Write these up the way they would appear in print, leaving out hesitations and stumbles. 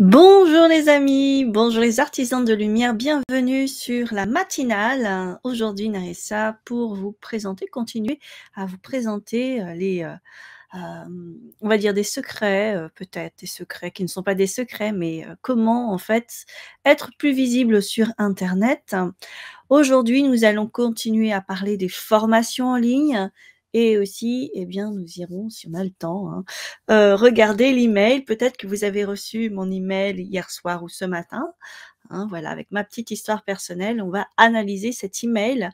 Bonjour les amis, bonjour les artisans de lumière, bienvenue sur la matinale. Aujourd'hui Narissa pour vous présenter, continuer à vous présenter on va dire des secrets, peut-être des secrets qui ne sont pas des secrets, mais comment en fait être plus visible sur internet. Aujourd'hui nous allons continuer à parler des formations en ligne et aussi, eh bien, nous irons, si on a le temps, hein, regarder l'email. Peut-être que vous avez reçu mon email hier soir ou ce matin. Hein, voilà, avec ma petite histoire personnelle, on va analyser cet email.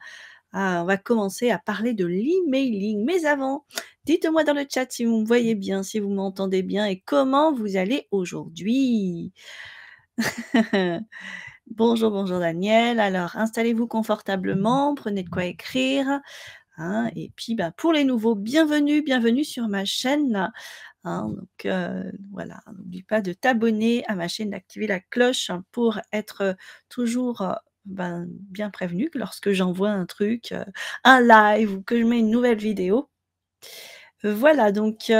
On va commencer à parler de l'emailing. Mais avant, dites-moi dans le chat si vous me voyez bien, si vous m'entendez bien et comment vous allez aujourd'hui. Bonjour, bonjour Daniel. Alors, installez-vous confortablement, prenez de quoi écrire. Hein, et puis, bah, pour les nouveaux, bienvenue, bienvenue sur ma chaîne. Hein, donc voilà, n'oublie pas de t'abonner à ma chaîne, d'activer la cloche pour être toujours bien prévenu que lorsque j'envoie un truc, un live ou que je mets une nouvelle vidéo. Voilà, donc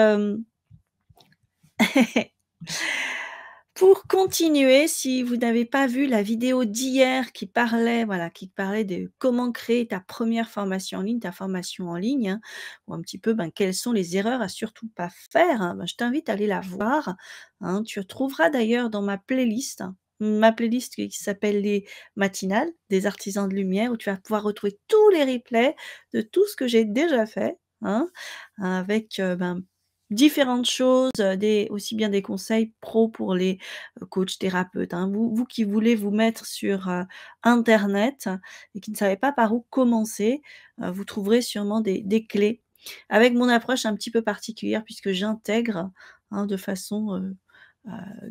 pour continuer, si vous n'avez pas vu la vidéo d'hier qui parlait, voilà, qui parlait de comment créer ta première formation en ligne, ta formation en ligne, hein, ou un petit peu quelles sont les erreurs à surtout pas faire, hein, je t'invite à aller la voir. Hein. Tu retrouveras d'ailleurs dans ma playlist qui s'appelle les matinales des artisans de lumière, où tu vas pouvoir retrouver tous les replays de tout ce que j'ai déjà fait, hein, avec différentes choses, aussi bien des conseils pro pour les coachs, thérapeutes, hein. Vous qui voulez vous mettre sur internet et qui ne savez pas par où commencer, vous trouverez sûrement des clés. Avec mon approche un petit peu particulière puisque j'intègre, hein, de façon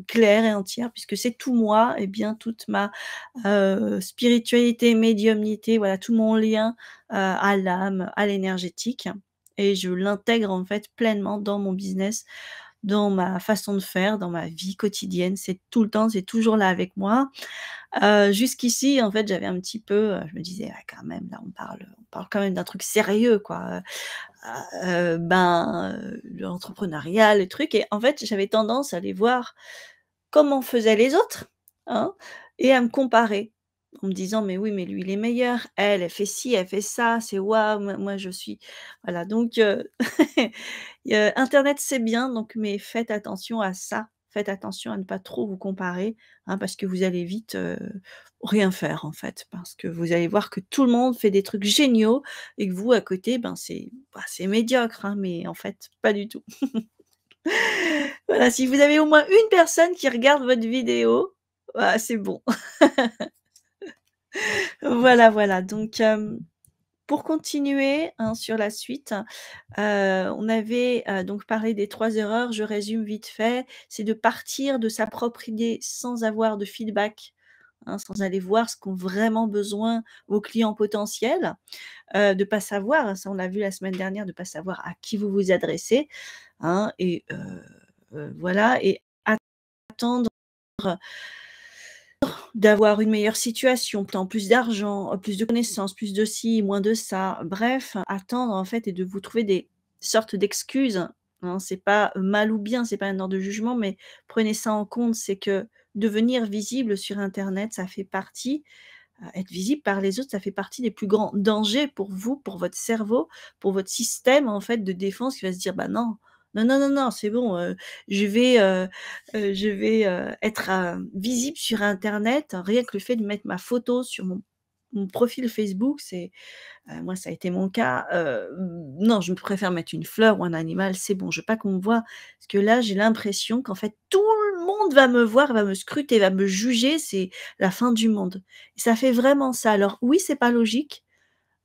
claire et entière, puisque c'est tout moi, et bien toute ma spiritualité, médiumnité, voilà, tout mon lien à l'âme, à l'énergétique. Et je l'intègre en fait pleinement dans mon business, dans ma façon de faire, dans ma vie quotidienne. C'est tout le temps, c'est toujours là avec moi. Jusqu'ici, en fait, j'avais un petit peu, je me disais: «Ah quand même, là, on parle quand même d'un truc sérieux, quoi, l'entrepreneuriat, le truc», et en fait, j'avais tendance à aller voir comment faisaient les autres, hein, et à me comparer. En me disant: «Mais oui, mais lui, il est meilleur. Elle fait ci, elle fait ça, c'est waouh, moi je suis» voilà, donc internet, c'est bien, donc mais faites attention à ça. Faites attention à ne pas trop vous comparer, hein, parce que vous allez vite, rien faire, en fait. Parce que vous allez voir que tout le monde fait des trucs géniaux et que vous, à côté, c'est médiocre, hein, mais en fait, pas du tout. Voilà, si vous avez au moins une personne qui regarde votre vidéo, bah, c'est bon. Voilà, voilà, donc pour continuer, hein, sur la suite, on avait, donc parlé des 3 erreurs. Je résume vite fait. C'est de partir de sa propre idée sans avoir de feedback, hein, sans aller voir ce qu'ont vraiment besoin vos clients potentiels. De pas savoir, hein, ça on l'a vu la semaine dernière, de pas savoir à qui vous vous adressez, hein, et voilà, et attendre d'avoir une meilleure situation, plus d'argent, plus de connaissances, plus de ci, moins de ça. Bref, attendre en fait et de vous trouver des sortes d'excuses, hein. C'est pas mal ou bien, c'est pas un ordre de jugement, mais prenez ça en compte, c'est que devenir visible sur internet, ça fait partie, être visible par les autres, ça fait partie des plus grands dangers pour vous, pour votre cerveau, pour votre système en fait de défense qui va se dire: «Bah non, non, non, non, non, c'est bon, je vais être, visible sur internet». Rien que le fait de mettre ma photo sur mon profil Facebook, moi ça a été mon cas, non, je préfère mettre une fleur ou un animal, c'est bon, je veux pas qu'on me voie. Parce que là, j'ai l'impression qu'en fait tout le monde va me voir, va me scruter, va me juger, c'est la fin du monde. Et ça fait vraiment ça. Alors oui, c'est pas logique,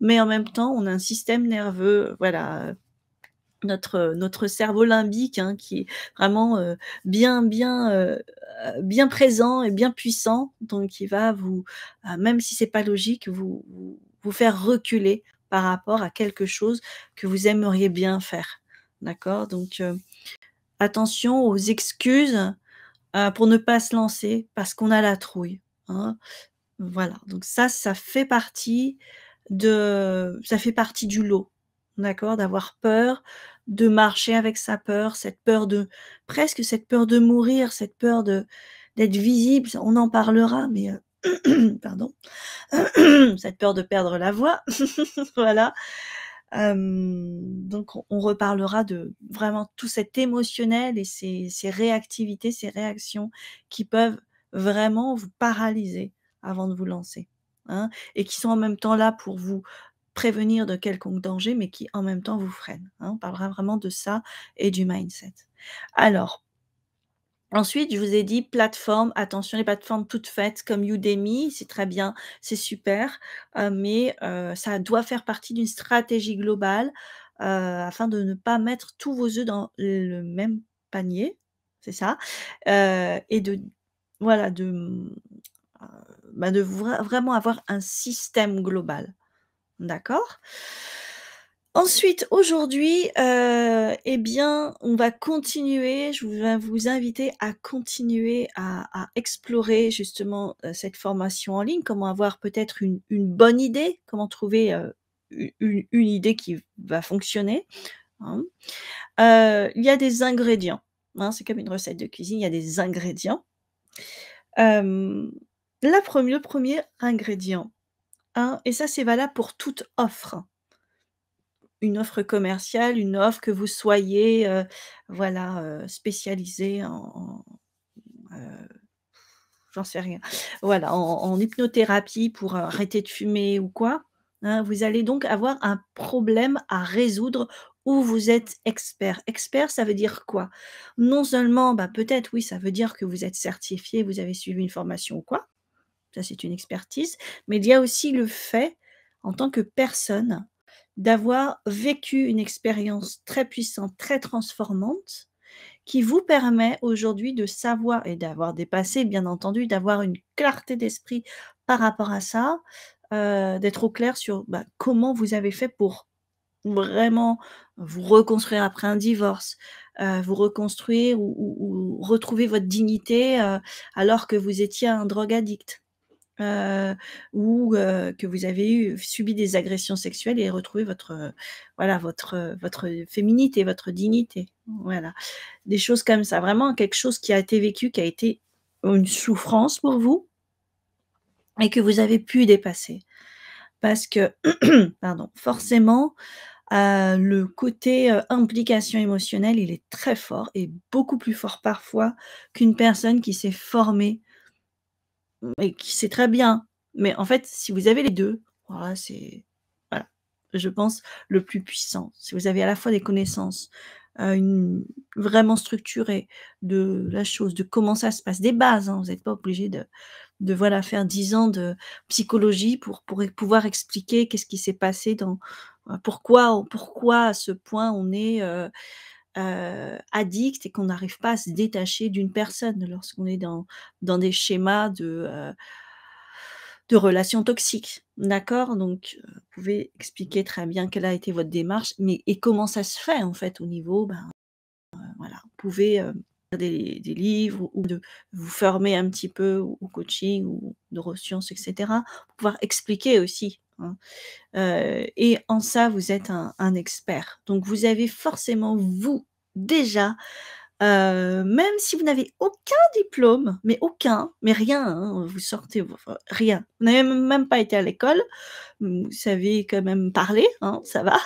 mais en même temps, on a un système nerveux, voilà, notre cerveau limbique, hein, qui est vraiment, bien présent et bien puissant, donc il va vous, même si c'est pas logique, vous faire reculer par rapport à quelque chose que vous aimeriez bien faire. D'accord? Donc, attention aux excuses, pour ne pas se lancer parce qu'on a la trouille, hein. Voilà, donc ça fait partie du lot, d'accord? D'avoir peur, de marcher avec sa peur, cette peur de presque cette peur de mourir, cette peur de d'être visible, ça on en parlera, mais pardon, cette peur de perdre la voix, voilà. Donc on reparlera de vraiment tout cet émotionnel et ces réactivités, ces réactions qui peuvent vraiment vous paralyser avant de vous lancer, hein, et qui sont en même temps là pour vous prévenir de quelconque danger, mais qui en même temps vous freinent, hein. On parlera vraiment de ça et du mindset. Alors, ensuite, je vous ai dit plateforme, attention les plateformes toutes faites comme Udemy, c'est très bien, c'est super, mais ça doit faire partie d'une stratégie globale, afin de ne pas mettre tous vos œufs dans le même panier, c'est ça, et de voilà, de vraiment avoir un système global. D'accord. Ensuite, aujourd'hui, eh bien, on va continuer, je vais vous inviter à continuer à explorer justement, cette formation en ligne. Comment avoir peut-être une bonne idée, comment trouver, une idée qui va fonctionner, hein. Il y a des ingrédients, hein, c'est comme une recette de cuisine, il y a des ingrédients. Hem, le premier ingrédient, hein, et ça c'est valable pour toute offre. Une offre commerciale, une offre que vous soyez, voilà, spécialisé heu, j'en sais rien. Voilà, en hypnothérapie pour arrêter de fumer ou quoi, hein. Vous allez donc avoir un problème à résoudre où vous êtes expert. Expert, ça veut dire quoi? Non seulement, bah, peut-être oui, ça veut dire que vous êtes certifié, vous avez suivi une formation ou quoi, ça c'est une expertise, mais il y a aussi le fait, en tant que personne, d'avoir vécu une expérience très puissante, très transformante, qui vous permet aujourd'hui de savoir et d'avoir dépassé bien entendu, d'avoir une clarté d'esprit par rapport à ça, d'être au clair sur, bah, comment vous avez fait pour vraiment vous reconstruire après un divorce, vous reconstruire ou retrouver votre dignité, alors que vous étiez un drogue addict. Ou que vous avez subi des agressions sexuelles et retrouvé votre, voilà, votre féminité, votre dignité. Voilà. Des choses comme ça, vraiment quelque chose qui a été vécu, qui a été une souffrance pour vous et que vous avez pu dépasser. Parce que, pardon, forcément, le côté, implication émotionnelle, il est très fort et beaucoup plus fort parfois qu'une personne qui s'est formée et qui c'est très bien, mais en fait, si vous avez les 2, voilà, c'est voilà, je pense le plus puissant. Si vous avez à la fois des connaissances, une vraiment structurées de la chose, de comment ça se passe, des bases, hein, vous n'êtes pas obligé de voilà, faire 10 ans de psychologie pour pouvoir expliquer qu'est-ce qui s'est passé dans pourquoi à ce point on est, addict et qu'on n'arrive pas à se détacher d'une personne lorsqu'on est dans des schémas de relations toxiques, d'accord? Donc, vous pouvez expliquer très bien quelle a été votre démarche, mais et comment ça se fait en fait au niveau, ben, voilà, vous pouvez, lire des livres ou de vous former un petit peu au coaching ou neurosciences et cetera, pour pouvoir expliquer aussi, hein. Et en ça, vous êtes un expert. Donc vous avez forcément, vous, déjà, même si vous n'avez aucun diplôme, mais aucun, mais rien, hein, vous sortez, enfin rien. Vous n'avez même pas été à l'école, vous savez quand même parler, hein, ça va.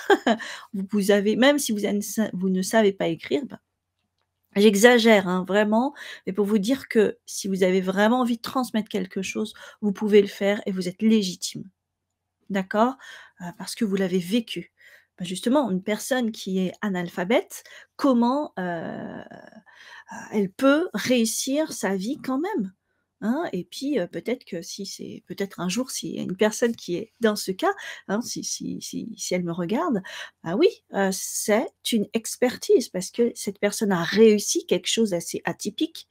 Vous avez même si vous ne savez pas écrire, bah, j'exagère, hein, vraiment, mais pour vous dire que si vous avez vraiment envie de transmettre quelque chose, vous pouvez le faire et vous êtes légitime. D'accord? Parce que vous l'avez vécu. Bah, justement, une personne qui est analphabète, comment, elle peut réussir sa vie quand même, hein? Et puis, peut-être que si c'est peut-être un jour s'il y a une personne qui est dans ce cas, hein, si elle me regarde, bah, oui, c'est une expertise parce que cette personne a réussi quelque chose d'assez atypique,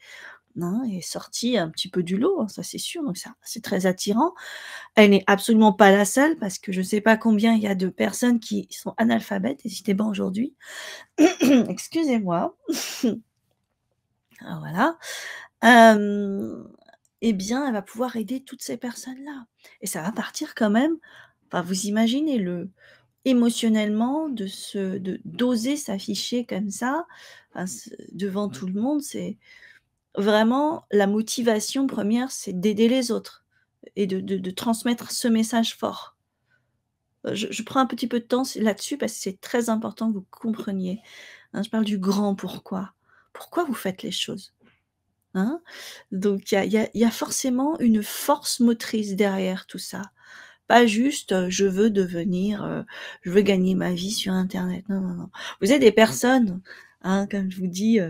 hein, est sortie un petit peu du lot, hein, ça c'est sûr, donc ça c'est très attirant. Elle n'est absolument pas la seule parce que je ne sais pas combien il y a de personnes qui sont analphabètes et si tu es bon aujourd'hui. Excusez-moi. Ah voilà. Hem, eh bien, elle va pouvoir aider toutes ces personnes-là et ça va partir quand même, enfin, vous imaginez le émotionnellement d'oser s'afficher comme ça, enfin, devant tout le monde, c'est vraiment la motivation première, c'est d'aider les autres et de transmettre ce message fort. Je prends un petit peu de temps là-dessus parce que c'est très important que vous compreniez, hein. Je parle du grand pourquoi. Pourquoi vous faites les choses, hein? Donc il y a forcément une force motrice derrière tout ça. Pas juste, je veux gagner ma vie sur internet. Non, non, non. Vous êtes des personnes, hein, comme je vous dis,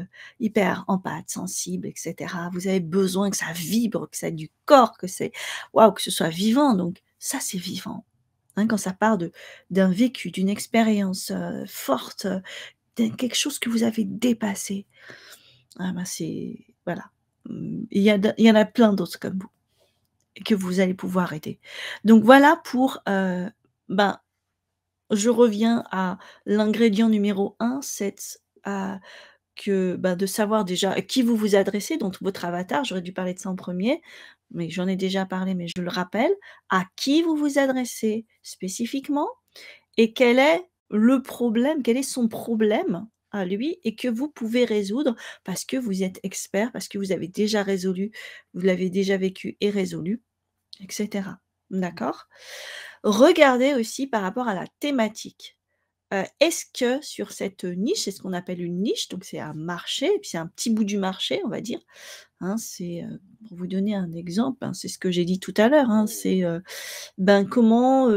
hyper empathes, sensibles et cetera. Vous avez besoin que ça vibre, que ça ait du corps, que ce soit vivant, donc ça, c'est vivant, hein. Quand ça part d'un vécu, d'une expérience, forte, de quelque chose que vous avez dépassé, ah bah, c'est voilà. Il y en a plein d'autres comme vous et que vous allez pouvoir aider. Donc voilà pour, ben, je reviens à l'ingrédient numéro un, de savoir déjà à qui vous vous adressez, donc votre avatar, j'aurais dû parler de ça en premier, mais j'en ai déjà parlé, mais je le rappelle. À qui vous vous adressez spécifiquement et quel est son problème à lui et que vous pouvez résoudre parce que vous êtes expert, parce que vous l'avez déjà vécu et résolu et cetera. D'accord? Regardez aussi par rapport à la thématique. Est-ce que sur cette niche, c'est ce qu'on appelle une niche, donc c'est un marché et puis c'est un petit bout du marché, on va dire, hein. Pour vous donner un exemple, hein, c'est ce que j'ai dit tout à l'heure, hein, comment,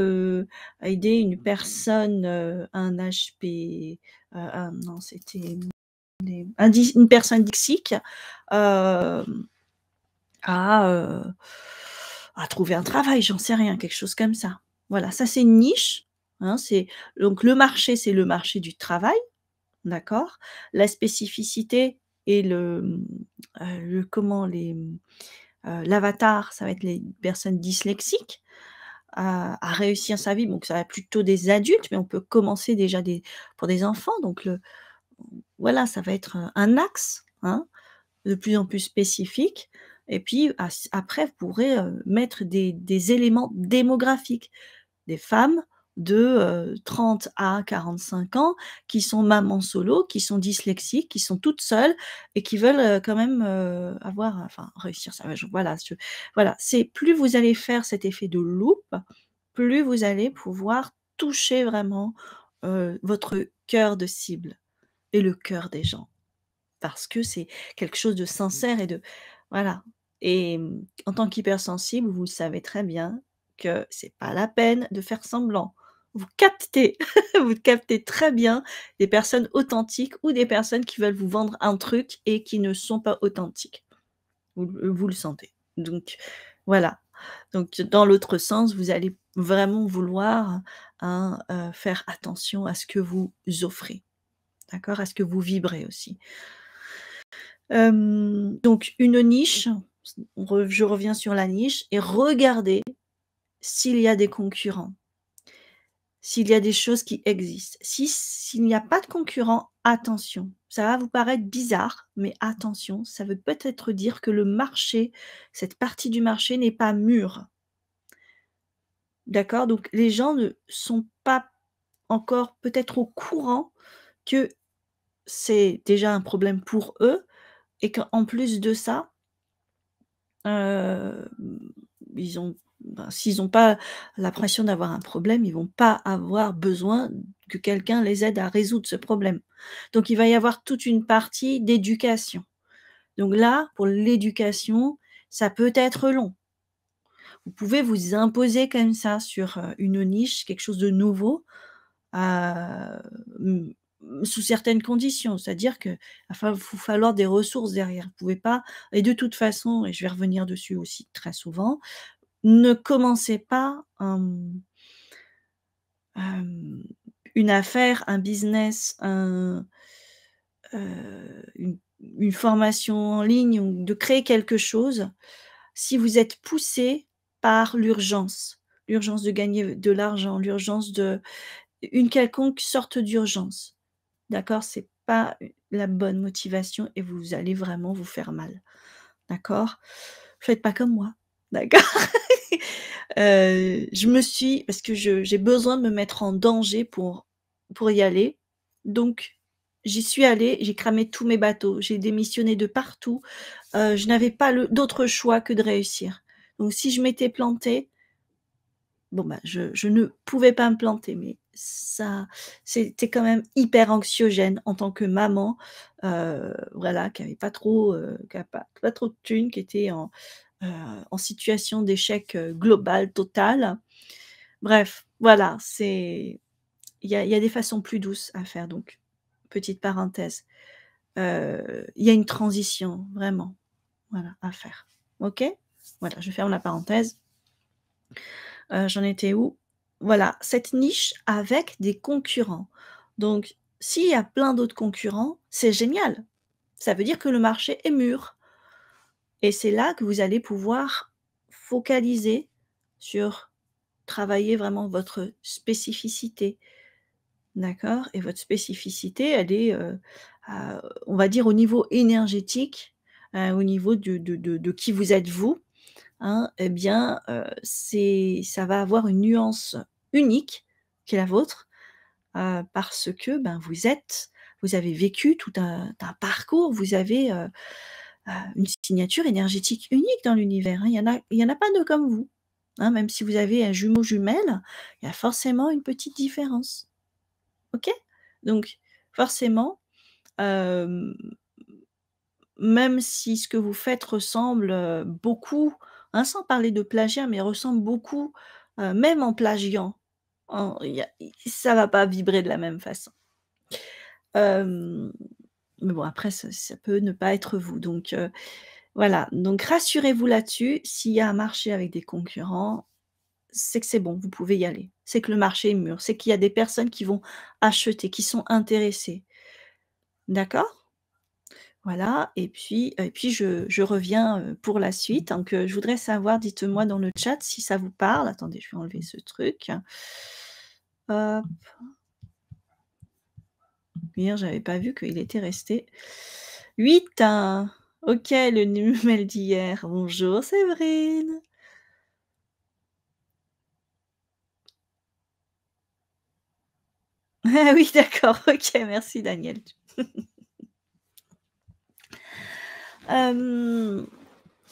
aider une personne, un HP, non, c'était une personne dyslexique, hem, à, à trouver un travail, j'en sais rien, quelque chose comme ça. Voilà, ça c'est une niche, hein, donc le marché, c'est le marché du travail, d'accord? La spécificité et le comment l'avatar, ça va être les personnes dyslexiques, à réussir sa vie, donc ça va être plutôt des adultes, mais on peut commencer déjà pour des enfants, donc voilà, ça va être, un axe, hein, de plus en plus spécifique et puis après vous pourrez, mettre des éléments démographiques. Des femmes de, 30 à 45 ans qui sont mamans solo, qui sont dyslexiques, qui sont toutes seules et qui veulent, quand même, réussir ça. Voilà, c'est plus vous allez faire cet effet de loupe, plus vous allez pouvoir toucher vraiment, votre cœur de cible et le cœur des gens. Parce que c'est quelque chose de sincère voilà et en tant qu'hypersensible, vous le savez très bien que c'est pas la peine de faire semblant. Vous captez, vous captez très bien des personnes authentiques ou des personnes qui veulent vous vendre un truc et qui ne sont pas authentiques. Vous le sentez. Donc voilà. Donc dans l'autre sens, vous allez vraiment vouloir, hein, faire attention à ce que vous offrez, d'accord? À ce que vous vibrez aussi. Donc une niche, je reviens sur la niche et regardez s'il y a des concurrents, s'il y a des choses qui existent. S'il n'y a pas de concurrents, attention. Ça va vous paraître bizarre, mais attention, ça veut peut-être dire que le marché, cette partie du marché n'est pas mûre. D'accord? Donc les gens ne sont pas encore peut-être au courant que c'est déjà un problème pour eux et qu'en plus de ça, Hem, s'ils n'ont pas l'impression d'avoir un problème, ils vont pas avoir besoin que quelqu'un les aide à résoudre ce problème. Donc il va y avoir toute une partie d'éducation. Donc là, pour l'éducation, ça peut être long. Vous pouvez vous imposer comme ça sur, une niche, quelque chose de nouveau, mmh, sous certaines conditions. C'est-à-dire que va vous falloir des ressources derrière. Vous pouvez pas et de toute façon et je vais revenir dessus aussi très souvent, ne commencez pas hem, une affaire, un business, une formation en ligne ou de créer quelque chose si vous êtes poussé par l'urgence. L'urgence de gagner de l'argent, l'urgence de une quelconque sorte d'urgence. D'accord? C'est pas la bonne motivation et vous allez vraiment vous faire mal. D'accord? Faites pas comme moi. D'accord? Parce que j'ai besoin de me mettre en danger pour y aller, donc j'y suis allée, j'ai cramé tous mes bateaux, j'ai démissionné de partout, je n'avais pas d'autre choix que de réussir. Donc si je m'étais plantée, bon, bah, je ne pouvais pas me planter, mais ça c'était quand même hyper anxiogène en tant que maman, voilà, qui avait pas trop, qui a pas trop de thunes, qui était heu, en situation d'échec, global, total. Bref, voilà, il y a des façons plus douces à faire donc, petite parenthèse. Il y a une transition vraiment, voilà, à faire. OK? Voilà, je ferme la parenthèse. J'en étais où? Voilà, cette niche avec des concurrents. Donc s'il y a plein d'autres concurrents, c'est génial. Ça veut dire que le marché est mûr et c'est là que vous allez pouvoir focaliser sur travailler vraiment votre spécificité. D'accord? Et votre spécificité, elle est, on va dire au niveau énergétique, au niveau de qui vous êtes vous, hein, et bien, ça va avoir une nuance unique qui est la vôtre, parce que, ben, vous avez vécu tout un parcours, vous avez, une signature énergétique unique dans l'univers, hein. Il y en a pas 2 comme vous, hein, même si vous avez un jumeau, jumelle, il y a forcément une petite différence. OK? Donc forcément, hem, même si ce que vous faites ressemble, beaucoup, hein, sans parler de plagiat, mais ressemble beaucoup, même en plagiant, il y a ça va pas vibrer de la même façon. Hem, mais bon après ça peut ne pas être vous donc voilà, donc rassurez-vous là-dessus, s'il y a un marché avec des concurrents, c'est que c'est bon, vous pouvez y aller. C'est que le marché est mûr, c'est qu'il y a des personnes qui vont acheter, qui sont intéressées. D'accord? Voilà et puis je reviens, pour la suite donc je voudrais savoir, dites-moi dans le chat si ça vous parle. Attendez, je vais enlever ce truc. Hop, hier j'avais pas vu qu'il était resté 8. OK, le numel d'hier. Bonjour Séverine. Ah oui d'accord, OK, merci Daniel. Hem,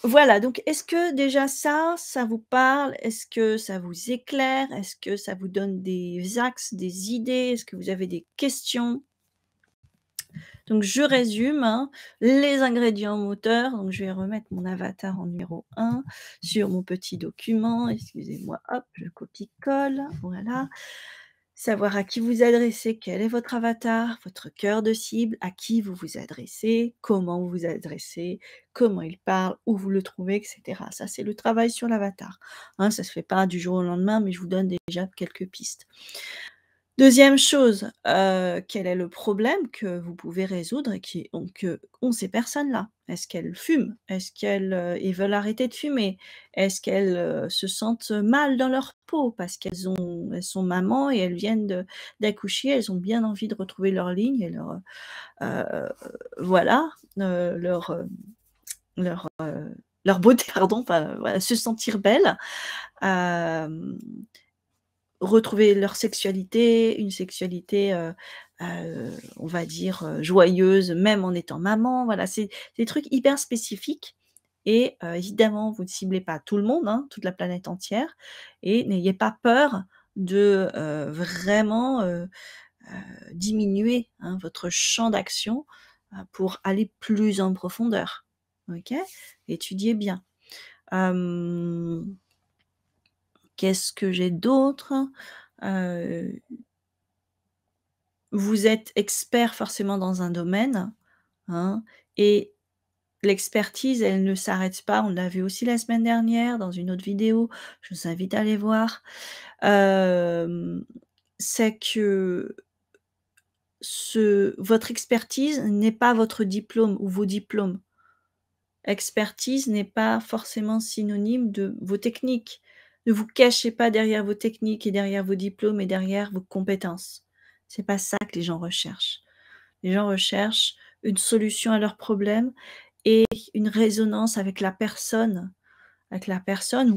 voilà, donc est-ce que déjà ça vous parle? Est-ce que ça vous éclaire? Est-ce que ça vous donne des axes, des idées? Est-ce que vous avez des questions? Donc je résume, hein, les ingrédients moteurs, donc je vais remettre mon avatar en numéro 1 sur mon petit document. Excusez-moi, hop, je copie-colle, voilà. Savoir à qui vous adressez, quel est votre avatar, votre cœur de cible, à qui vous vous adressez, comment vous vous adressez, comment il parle, où vous le trouvez, et cetera. Ça, c'est le travail sur l'avatar, hein, ça se fait pas du jour au lendemain, mais je vous donne déjà quelques pistes. Deuxième chose, quel est le problème que vous pouvez résoudre et qui ont ces personnes-là? Est-ce qu'elles fument? Est-ce qu'elles, ils veulent arrêter de fumer? Est-ce qu'elles, se sentent mal dans leur peau parce elles sont mamans et elles viennent d'accoucher, elles ont bien envie de retrouver leur ligne et heu, voilà, leur, leur beauté pardon, enfin, voilà, se sentir belles. Hem Retrouver leur sexualité, une sexualité, on va dire, joyeuse, même en étant maman. Voilà, c'est des trucs hyper spécifiques et évidemment, vous ne ciblez pas tout le monde, hein, toute la planète entière et n'ayez pas peur de, vraiment, diminuer, hein, votre champ d'action, pour aller plus en profondeur. OK? Étudiez bien. Hem, qu'est-ce que j'ai d'autre? Heu Vous êtes expert forcément dans un domaine, hein, et l'expertise, elle ne s'arrête pas. On l'a vu aussi la semaine dernière dans une autre vidéo, je vous invite à aller voir. Hem, c'est que votre expertise n'est pas votre diplôme ou vos diplômes. Expertise n'est pas forcément synonyme de vos techniques. Ne vous cachez pas derrière vos techniques et derrière vos diplômes et derrière vos compétences. C'est pas ça que les gens recherchent. Les gens recherchent une solution à leurs problèmes et une résonance avec la personne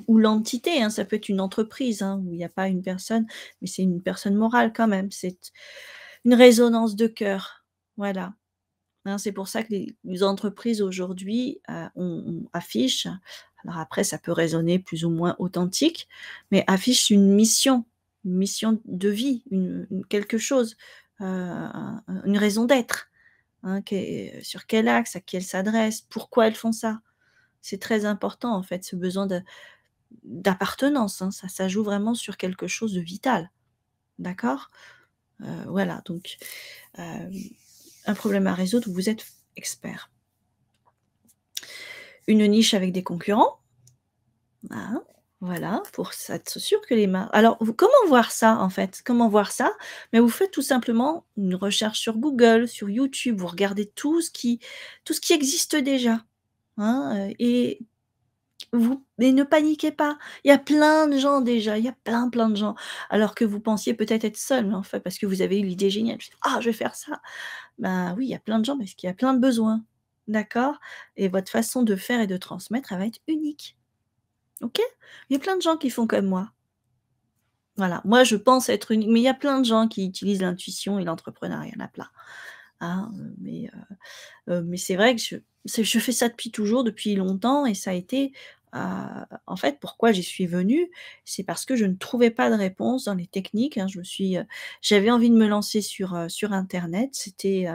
ou l'entité, hein. Ça peut être une entreprise, hein, où il y a pas une personne, mais c'est une personne morale quand même. C'est une résonance de cœur. Voilà. Hein, c'est pour ça que les entreprises aujourd'hui, affichent, alors après ça peut résonner plus ou moins authentique, mais affichent une mission de vie, quelque chose, une raison d'être, hein, sur quel axe, à qui elles s'adressent, pourquoi elles font ça. C'est très important en fait, ce besoin d'appartenance, hein, ça joue vraiment sur quelque chose de vital, d'accord? Voilà donc, hem, un problème à résoudre où vous êtes expert. Une niche avec des concurrents, hein, voilà, pour être sûr que les mar alors vous comment voir ça en fait? Comment voir ça? Mais vous faites tout simplement une recherche sur Google, sur YouTube, vous regardez tout ce qui existe déjà, hein, et ne paniquez pas. Il y a plein de gens déjà, il y a plein de gens. Alors que vous pensiez peut-être être seul en fait, parce que vous avez eu l'idée géniale. Vous dites: «Ah je vais faire ça». Ben oui, il y a plein de gens parce qu'il y a plein de besoins, d'accord? Et votre façon de faire et de transmettre, elle va être unique. OK? Il y a plein de gens qui font comme moi. Voilà, moi je pense être unique, mais il y a plein de gens qui utilisent l'intuition et l'entrepreneuriat, il y en a plein, hein, mais c'est vrai que je fais ça depuis toujours, depuis longtemps et ça a été, en fait, pourquoi j'y suis venue, c'est parce que je ne trouvais pas de réponse dans les techniques, hein. J'avais envie de me lancer sur internet, c'était,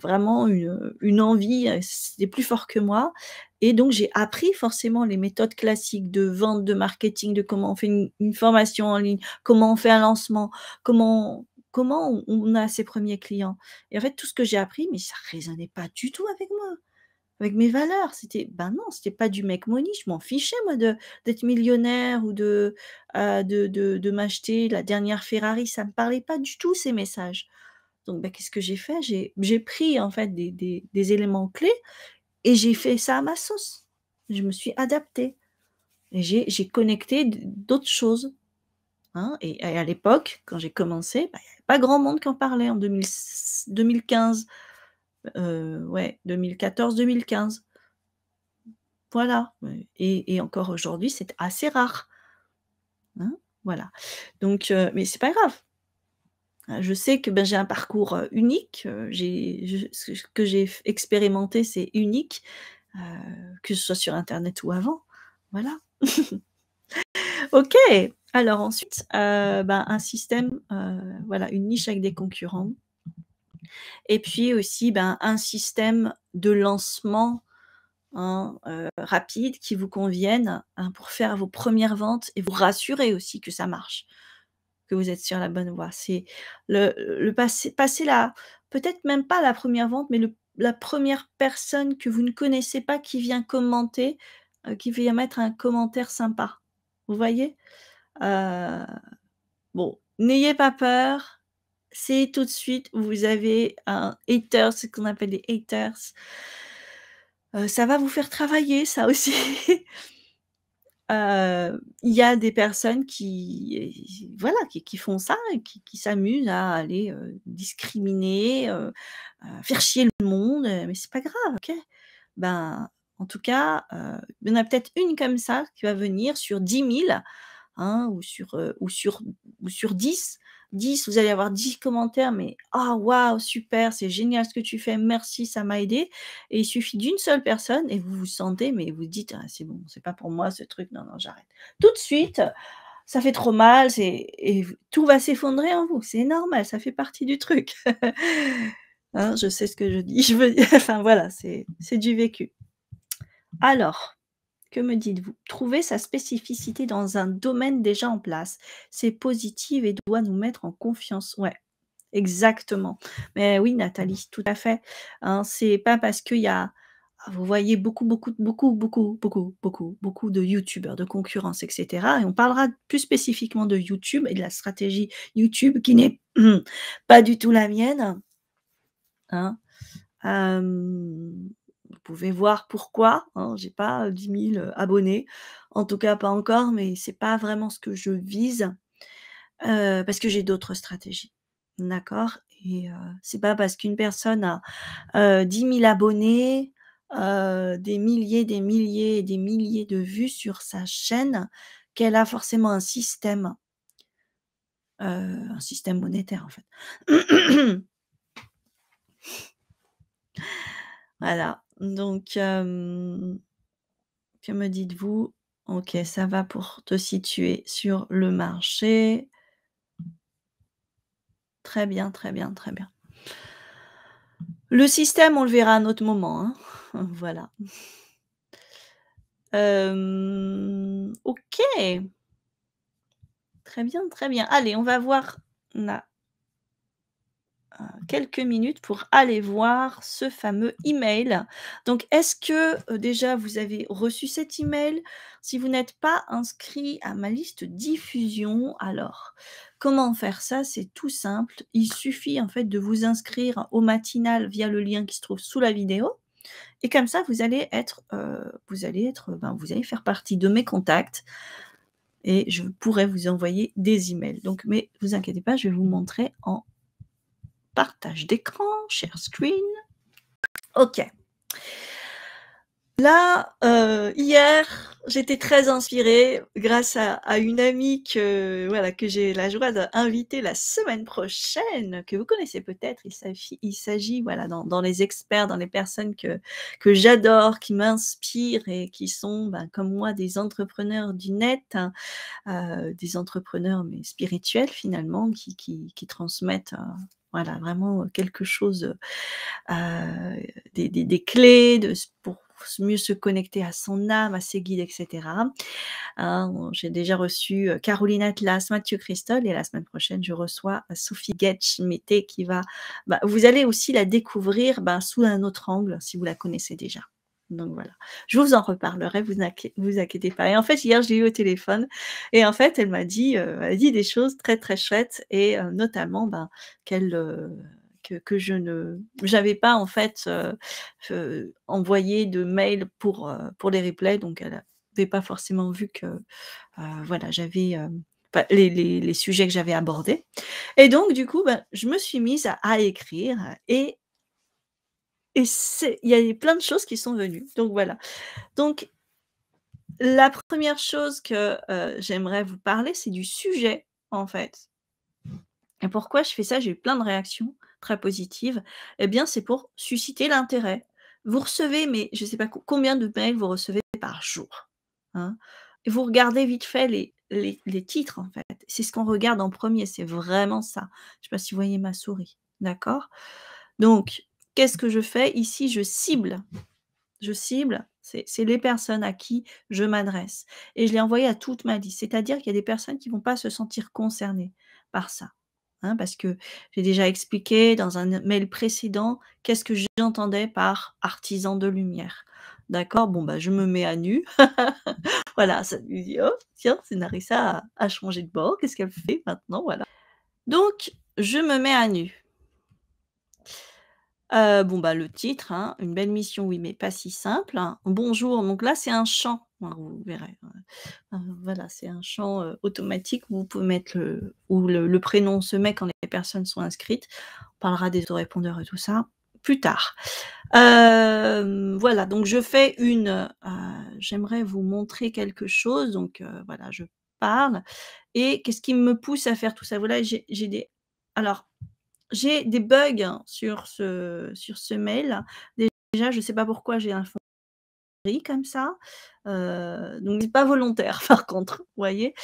vraiment une envie, c'était plus fort que moi et donc j'ai appris forcément les méthodes classiques de vente, de marketing, de comment on fait une formation en ligne, comment on fait un lancement, comment on a ses premiers clients et en fait tout ce que j'ai appris, mais ça résonnait pas du tout avec moi, avec mes valeurs. Ben non, c'était pas du make money, je m'en fichais moi d'être millionnaire ou de m'acheter la dernière Ferrari, ça me parlait pas du tout ces messages. Donc, bah, qu'est-ce que j'ai fait? J'ai pris en fait des éléments clés et j'ai fait ça à ma sauce. Je me suis adaptée et j'ai connecté d'autres choses, hein et à l'époque, quand j'ai commencé, bah, il y avait pas grand monde qui en parlait en 2015, ouais, 2014-2015. Voilà, et encore aujourd'hui, c'est assez rare, hein, voilà. Donc, mais c'est pas grave. Je sais que, ben, j'ai un parcours, unique, ce que j'ai expérimenté, c'est unique, heu, que ce soit sur internet ou avant. Voilà. OK. Alors ensuite, ben, un système, voilà, une niche avec des concurrents et puis aussi, ben, un système de lancement, hein, rapide qui vous convienne, hein, pour faire vos premières ventes et vous rassurer aussi que ça marche. Que vous êtes sur la bonne voie. C'est le passer la peut-être même pas la première vente, mais la première personne que vous ne connaissez pas qui vient commenter, qui vient mettre un commentaire sympa. Vous voyez? Heu, bon, n'ayez pas peur, c'est tout de suite, vous avez un haters, ce qu'on appelle des haters. Ça va vous faire travailler ça aussi. Il y a des personnes qui, voilà, qui font ça et qui s'amusent à aller, discriminer, faire chier le monde, mais c'est pas grave, OK? Ben, en tout cas, il y en a peut-être une comme ça qui va venir sur 10 000, hein, ou sur 10, vous allez avoir 10 commentaires, mais: «Ah waouh, super, c'est génial ce que tu fais, merci, ça m'a aidé» et il suffit d'une seule personne et vous vous sentez, mais vous dites: «Ah c'est bon, c'est pas pour moi ce truc, non, non, j'arrête». Tout de suite, ça fait trop mal, tout va s'effondrer en vous. C'est normal, ça fait partie du truc. Hein, je sais ce que je dis, je veux enfin voilà, c'est du vécu. Alors, que me dites-vous? Trouver sa spécificité dans un domaine déjà en place, c'est positif et doit nous mettre en confiance. Ouais, exactement. Mais oui, Nathalie, tout à fait, hein, c'est pas parce qu'il y a vous voyez beaucoup de youtubeurs, de concurrence et cetera et on parlera plus spécifiquement de YouTube et de la stratégie YouTube qui n'est pas du tout la mienne, hein. Vous pouvez voir pourquoi, hein, j'ai pas 10 000 abonnés, en tout cas pas encore, mais c'est pas vraiment ce que je vise, parce que j'ai d'autres stratégies. D'accord? Et c'est pas parce qu'une personne a, 10 000 abonnés, des milliers et des milliers de vues sur sa chaîne, qu'elle a forcément un système monétaire en fait. Voilà, donc que me dites-vous? OK, ça va pour te situer sur le marché. Très bien, très bien, très bien. Le système, on le verra à un autre moment, hein. Voilà. OK, très bien, très bien. Allez, on va voir, on a quelques minutes pour aller voir ce fameux email. Donc, est-ce que, déjà vous avez reçu cet email? Si vous n'êtes pas inscrit à ma liste diffusion, alors comment faire ça? C'est tout simple. Il suffit en fait de vous inscrire au matinal via le lien qui se trouve sous la vidéo et comme ça vous allez faire partie de mes contacts et je pourrai vous envoyer des emails. Donc mais vous inquiétez pas, je vais vous montrer en partage d'écran, share screen. OK. Là, hier, j'étais très inspirée grâce à une amie que j'ai la joie d'inviter la semaine prochaine, que vous connaissez peut-être. Il s'agit, voilà, dans les experts, dans les personnes que j'adore, qui m'inspirent et qui sont, ben, comme moi, des entrepreneurs du net, hein, des entrepreneurs, mais spirituels finalement, qui transmettent, voilà, vraiment quelque chose, des clés pour mieux se connecter à son âme, à ses guides et cetera. J'ai déjà reçu, Caroline Atlas, Mathieu Christol et la semaine prochaine, je reçois Sophie Getch-Mété qui va vous allez aussi la découvrir, sous un autre angle si vous la connaissez déjà. Donc voilà, je vous en reparlerai, vous inquiétez pas et en fait, hier, je l'ai eue au téléphone et en fait, elle a dit des choses très, très chouettes et notamment, qu'elle, que je ne j'avais pas en fait, envoyé de mail pour les replays donc elle avait pas forcément vu que, voilà, j'avais, les sujets que j'avais abordés et donc du coup, je me suis mise à écrire et il y a eu plein de choses qui sont venues donc voilà. Donc la première chose que, j'aimerais vous parler, c'est du sujet, en fait. Et pourquoi je fais ça? J'ai eu plein de réactions très positives. Eh bien, c'est pour susciter l'intérêt. Vous recevez, mais je ne sais pas combien de mails vous recevez par jour, hein? Et vous regardez vite fait les titres, en fait. C'est ce qu'on regarde en premier, c'est vraiment ça. Je ne sais pas si vous voyez ma souris, d'accord? Donc, qu'est-ce que je fais? Ici, je cible, c'est les personnes à qui je m'adresse et je l'ai envoyé à toute ma liste. C'est-à-dire qu'il y a des personnes qui vont pas se sentir concernées par ça, hein, parce que j'ai déjà expliqué dans un mail précédent qu'est-ce que j'entendais par artisan de lumière. D'accord? Bon, je me mets à nu. Voilà, ça lui dit: «Oh tiens, c'est Narissa a changé de bord, qu'est-ce qu'elle fait maintenant?» voilà. Donc je me mets à nu. Le titre, hein, «Une belle mission, oui, mais pas si simple», hein. Bonjour, donc là, c'est un chant, hein, vous verrez, voilà, c'est un chant, automatique où vous pouvez mettre le prénom se met quand les personnes sont inscrites. On parlera des autorépondeurs et tout ça plus tard. Voilà, donc je fais j'aimerais vous montrer quelque chose, donc voilà, je parle et qu'est-ce qui me pousse à faire tout ça? Voilà, j'ai des alors j'ai des bugs sur ce mail. Déjà, je ne sais pas pourquoi j'ai un fond gris comme ça, donc c'est pas volontaire par contre, vous voyez?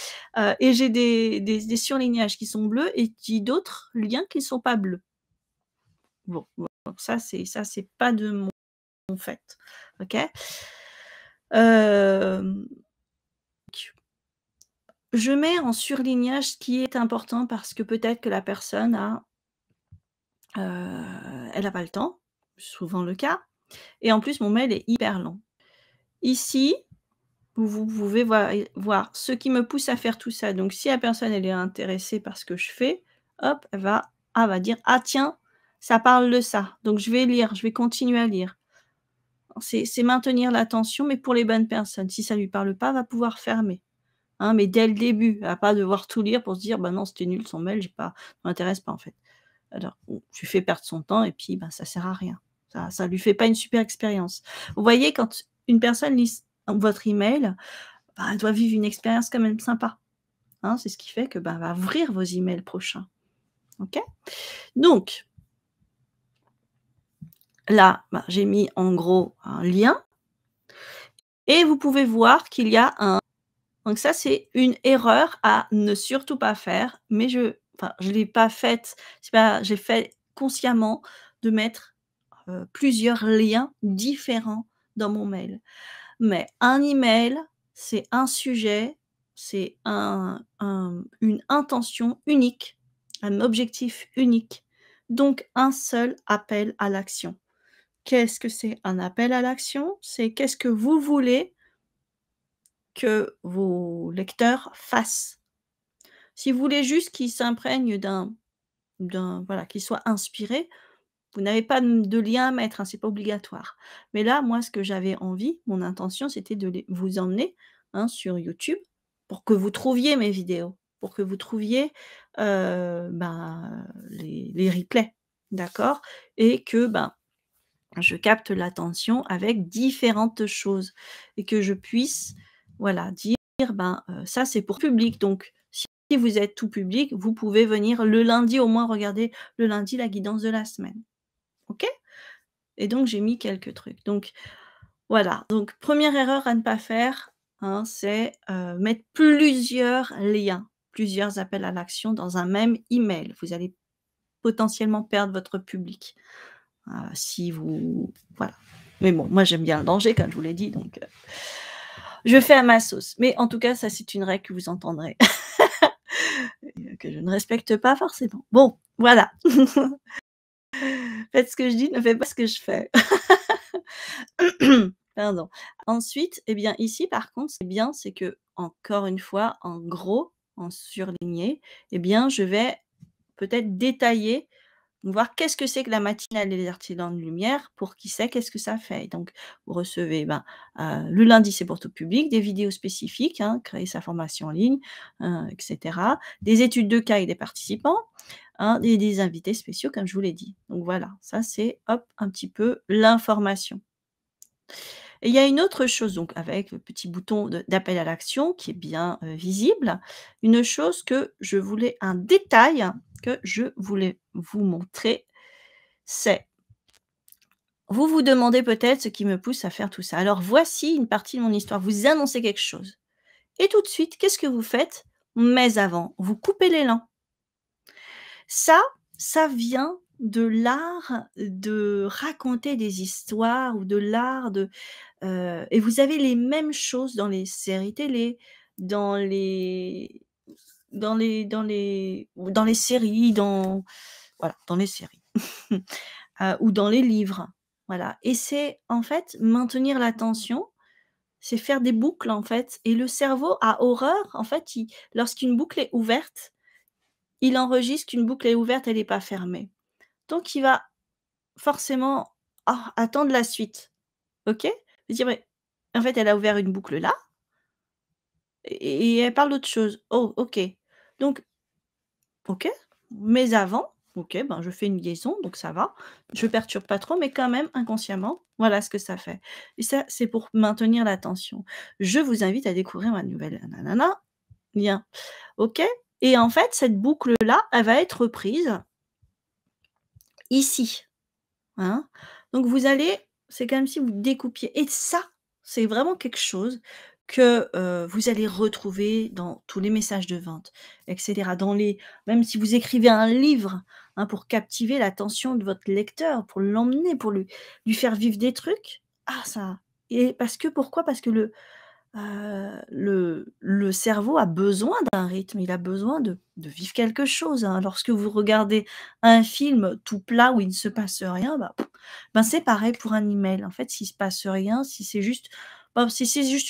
Et j'ai des surlignages qui sont bleus et j'ai d'autres liens qui ne sont pas bleus. Bon, ça c'est pas de mon fait, OK? Hem, je mets en surlignage ce qui est important parce que peut-être que la personne elle a pas le temps, souvent le cas et en plus mon mail est hyper long. Ici, vous pouvez voir ce qui me pousse à faire tout ça. Donc si la personne, elle est intéressée par ce que je fais, hop, elle va dire: «Ah tiens, ça parle de ça, donc je vais lire, je vais continuer à lire». C'est maintenir l'attention, mais pour les bonnes personnes. Si ça lui parle pas, elle va pouvoir fermer, hein, mais dès le début. Elle va pas devoir tout lire pour se dire: «Bah non, c'était nul son mail, j'ai pas ça m'intéresse pas en fait». Alors, je lui fais perdre son temps et puis, ça sert à rien. Ça lui fait pas une super expérience. Vous voyez, quand une personne lit votre email, elle doit vivre une expérience quand même sympa, hein. C'est ce qui fait que, elle va ouvrir vos emails prochains, OK? Donc, Là, bah, j'ai mis en gros un lien et vous pouvez voir qu'il y a un donc ça, c'est une erreur à ne surtout pas faire, mais je l'ai pas faite, c'est pas j'ai fait consciemment de mettre, plusieurs liens différents dans mon mail. Mais un email, c'est un sujet, c'est une intention unique, un objectif unique, donc un seul appel à l'action. Qu'est-ce que c'est un appel à l'action? C'est qu'est-ce que vous voulez que vos lecteurs fassent? Si vous voulez juste qu'ils s'imprègnent voilà, qu'ils soient inspirés, vous n'avez pas de lien à mettre, hein, c'est pas obligatoire. Mais là, moi, ce que j'avais envie, mon intention, c'était de vous emmener, hein, sur YouTube pour que vous trouviez mes vidéos, pour que vous trouviez, les replays, d'accord? Et que, ben, je capte l'attention avec différentes choses et que je puisse, voilà, dire: Ça, c'est pour public, donc si vous êtes tout public, vous pouvez venir le lundi, au moins regarder le lundi la guidance de la semaine». OK? Et donc j'ai mis quelques trucs. Donc voilà, donc première erreur à ne pas faire, hein, c'est, mettre plusieurs liens, plusieurs appels à l'action dans un même email. Vous allez potentiellement perdre votre public, si vous voilà. Mais bon, moi j'aime bien le danger comme je vous l'ai dit, donc je fais à ma sauce. Mais en tout cas, ça c'est une règle que vous entendrez et que je ne respecte pas forcément. Bon, voilà. Faites ce que je dis, ne faites pas ce que je fais. Pardon. Ensuite, eh bien, ici, par contre, c'est bien, c'est que encore une fois, en gros, en surligné, eh bien, je vais peut-être détailler, voir qu'est-ce que c'est que la matinale des artisans de lumière, pour qui c'est, qu'est-ce que ça fait? Donc, vous recevez, le lundi, c'est pour tout public, des vidéos spécifiques, hein, créer sa formation en ligne, et cetera. Des études de cas avec des participants, hein, et des invités spéciaux, comme je vous l'ai dit. Donc voilà, ça c'est, hop, un petit peu l'information. Et il y a une autre chose, donc avec le petit bouton d'appel à l'action qui est bien, visible. Une chose que je voulais un détail que je voulais vous montrer, c'est vous vous demandez peut-être ce qui me pousse à faire tout ça. Alors voici une partie de mon histoire. Vous annoncez quelque chose et tout de suite, qu'est-ce que vous faites? Mais avant, vous coupez l'élan. Ça, ça vient de l'art de raconter des histoires ou de l'art de et vous avez les mêmes choses dans les séries télé, dans les dans les séries, voilà, dans les séries, ou dans les livres, voilà et c'est en fait maintenir l'attention, c'est faire des boucles, en fait et le cerveau a horreur, en fait, lorsqu'une boucle est ouverte, il enregistre qu'une boucle est ouverte, elle est pas fermée. Donc il va forcément, attendre la suite, OK? Il dire: «Mais en fait, elle a ouvert une boucle là et elle parle d'autre chose. Oh, OK. Donc OK, mais avant, OK, ben, je fais une liaison, donc ça va. Je perturbe pas trop, mais quand même inconsciemment, voilà ce que ça fait et ça, c'est pour maintenir l'attention. Je vous invite à découvrir ma nouvelle nanana, lien. OK? Et en fait, cette boucle-là, elle va être reprise ici. Hein? Donc vous allez c'est comme si vous découpiez et ça, c'est vraiment quelque chose que, vous allez retrouver dans tous les messages de vente et cetera. Même si vous écrivez un livre, hein, pour captiver l'attention de votre lecteur, pour l'emmener, pour lui faire vivre des trucs, ça et parce que pourquoi? Parce que le cerveau a besoin d'un rythme, il a besoin de vivre quelque chose, hein. Lorsque vous regardez un film tout plat où il ne se passe rien, c'est pareil pour un email. En fait, s'il se passe rien, si c'est juste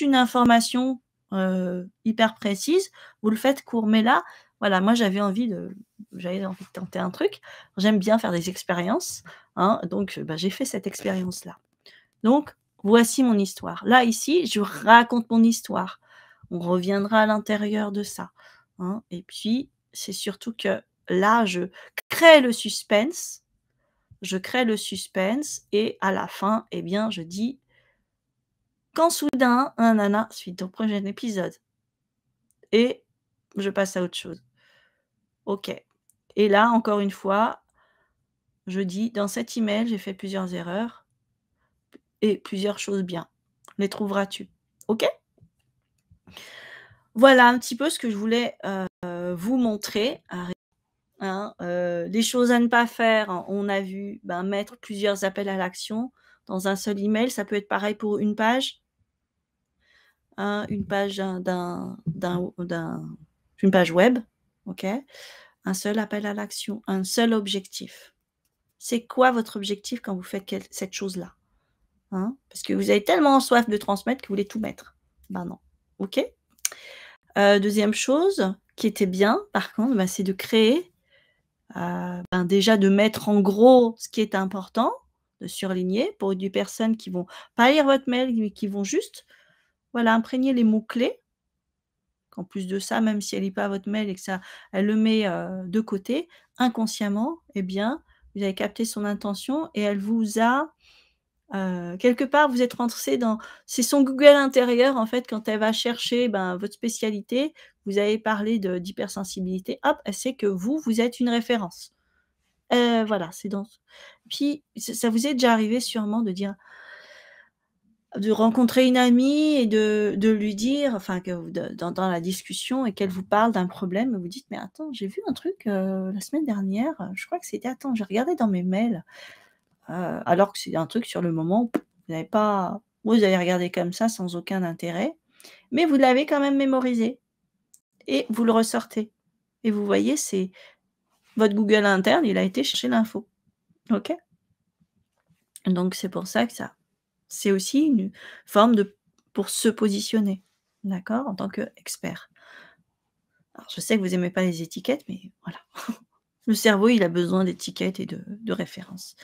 une information, hyper précise, vous le faites court. Mais là, voilà, moi j'avais envie de tenter un truc. J'aime bien faire des expériences, hein, donc j'ai fait cette expérience-là. Donc, voici mon histoire. Là, ici, je raconte mon histoire. On reviendra à l'intérieur de ça, hein et puis, c'est surtout que là, crée le suspense je crée le suspense et à la fin, eh bien, je dis: «Quand soudain, nanana, suite au prochain épisode» et je passe à autre chose. OK et là, encore une fois, je dis: «Dans cet email, j'ai fait plusieurs erreurs et plusieurs choses bien. Les trouveras-tu?» OK? Voilà un petit peu ce que je voulais, vous montrer, hein, les choses à ne pas faire, hein, on a vu, ben, mettre plusieurs appels à l'action dans un seul email, ça peut être pareil pour une page, hein, une page d'une page web, OK? Un seul appel à l'action, un seul objectif. C'est quoi votre objectif quand vous faites cette chose-là? Hein? Parce que vous avez tellement soif de transmettre que vous voulez tout mettre. Ben non, OK? 2e chose qui était bien par contre, bah, c'est de créer, ben, déjà de mettre en gros ce qui est important, de surligner pour des personnes qui vont pas lire votre mail, mais qui vont juste, voilà, imprégner les mots-clés. Qu'en plus de ça, même si elle lit pas votre mail et que ça elle le met, de côté, inconsciemment, eh bien, vous avez capté son intention et elle vous a, quelque part, vous êtes rentrés dans c'est son Google intérieur, en fait, quand elle va chercher, ben, votre spécialité, vous avez parlé d'hypersensibilité, hop, elle sait que vous, vous êtes une référence. Voilà, c'est dans puis ça vous est déjà arrivé sûrement de rencontrer une amie et de lui dire, enfin que vous dans la discussion et qu'elle vous parle d'un problème et vous dites: «Mais attends, j'ai vu un truc, la semaine dernière, je crois que c'était attends, j'ai regardé dans mes mails», alors que c'est un truc sur le moment, vous n'avez pas vous avez regardé comme ça sans aucun intérêt, mais vous l'avez quand même mémorisé et vous le ressortez et vous voyez, c'est votre Google interne, il a été chercher l'info, OK? Donc c'est pour ça que ça c'est aussi une forme de pour se positionner, d'accord? En tant qu'expert. Alors je sais que vous aimez pas les étiquettes, mais voilà. Le cerveau, il a besoin d'étiquettes et de références.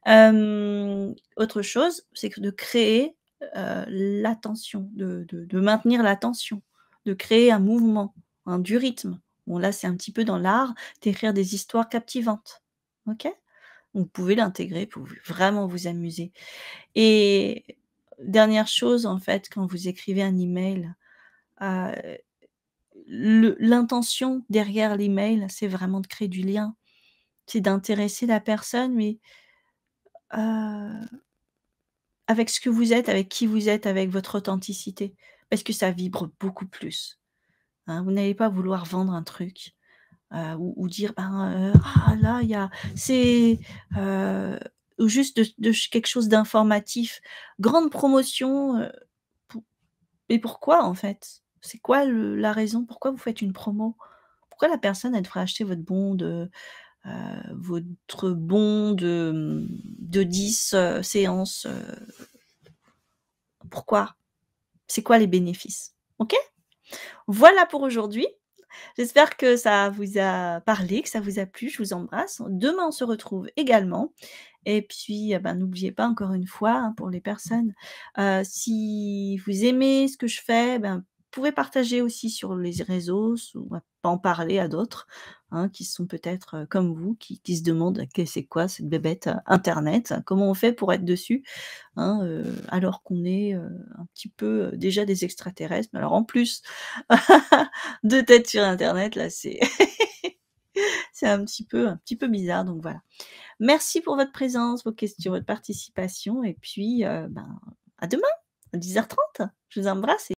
Autre chose, c'est que de créer, l'attention, de maintenir l'attention, de créer un mouvement, hein, du rythme. Bon là, c'est un petit peu dans l'art d'écrire des histoires captivantes, OK? Vous pouvez l'intégrer pour vraiment vous amuser. Et dernière chose, en fait, quand vous écrivez un email, heu, l'intention derrière l'email, c'est vraiment de créer du lien. C'est d'intéresser la personne, mais, heu, avec ce que vous êtes, avec qui vous êtes, avec votre authenticité. Parce que ça vibre beaucoup plus, hein. Vous n'allez pas vouloir vendre un truc, ou dire: «Ben, ah là, il y a c'est, heu» ou juste de quelque chose d'informatif. Grande promotion, pou et pourquoi en fait? C'est quoi la raison? Pourquoi vous faites une promo? Pourquoi la personne elle devrait acheter votre bon de 10, séances, pourquoi? C'est quoi les bénéfices? OK? Voilà pour aujourd'hui. J'espère que ça vous a parlé, que ça vous a plu. Je vous embrasse. Demain, on se retrouve également et puis, ben, n'oubliez pas encore une fois, hein, pour les personnes, si vous aimez ce que je fais, ben, vous pouvez partager aussi sur les réseaux ou en parler à d'autres, hein, qui sont peut-être, comme vous, qui se demandent: «Qu'est c'est quoi cette bébête, internet? Comment on fait pour être dessus?» hein, alors qu'on est, un petit peu, déjà des extraterrestres. Mais alors en plus de têtes sur internet, là, c'est c'est un petit peu bizarre, donc voilà. Merci pour votre présence, vos questions, votre participation et puis, ben, à demain, à 10h30. Je vous embrasse et